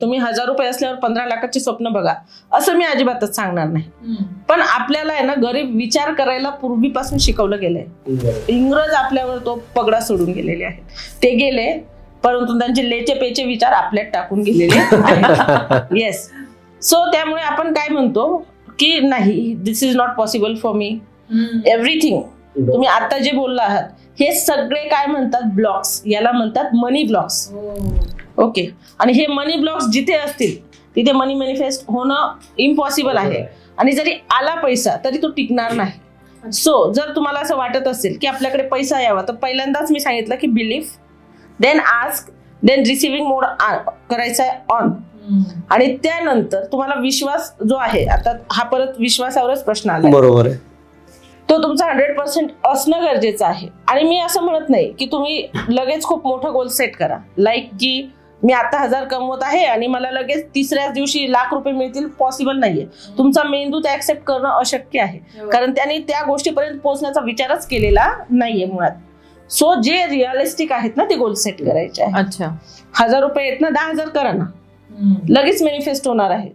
तुम्ही 1000 रुपये असल्यावर 15 लाखाचे स्वप्न बघा, असं मी अजिबातच सांगणार नाही. पण आपल्याला आहे ना गरीब विचार करायला पूर्वीपासून शिकवलं गेलंय. इंग्रज आपल्यावर तो पगडा सोडून गेलेले आहेत. ते गेले, परंतु त्यांचे लेचे पेचे विचार आपल्यात टाकून गेलेले आहेत. येस. सो त्यामुळे आपण काय म्हणतो की नाही, this is not possible for me. Everything तुम्ही आता जे बोलला आहात हे सगळे काय म्हणतात, ब्लॉक्स. याला म्हणतात मनी ब्लॉक्स. ओके. आणि हे मनी ब्लॉक्स जिथे असतील तिथे मनी मॅनिफेस्ट होणं इम्पॉसिबल आहे. आणि जरी आला पैसा तरी तो टिकणार नाही. सो जर तुम्हाला असं वाटत असेल की आपल्याकडे पैसा यावा, तर पहिल्यांदाच मी सांगितलं की belief, then ask, then receiving mode करायचा आहे ऑन. आणि त्यानंतर तुम्हाला विश्वास जो आहे, आता हा परत विश्वासावरच प्रश्न आला. बरोबर आहे. तो तुमचा 100% असणं गरजेचं आहे. आणि मी असं म्हणत नाही की तुम्ही लगेच खूप मोठं गोल सेट करा, लाईक की मी आता 1000 कमवत आहे आणि मला लगेच तिसऱ्याच दिवशी लाख रुपये मिळतील. पॉसिबल नाहीये. तुमचा मेंदू ते ऍक्सेप्ट करणं अशक्य आहे, कारण त्याने त्या गोष्टीपर्यंत पोहोचण्याचा विचारच केलेला नाहीये मुळात. सो जे रिअलिस्टिक आहेत ना ते गोल सेट करायचे आहे. अच्छा. 1000 रुपये आहेत ना, 10,000 करा ना, लगेच मॅनिफेस्ट होणार आहे.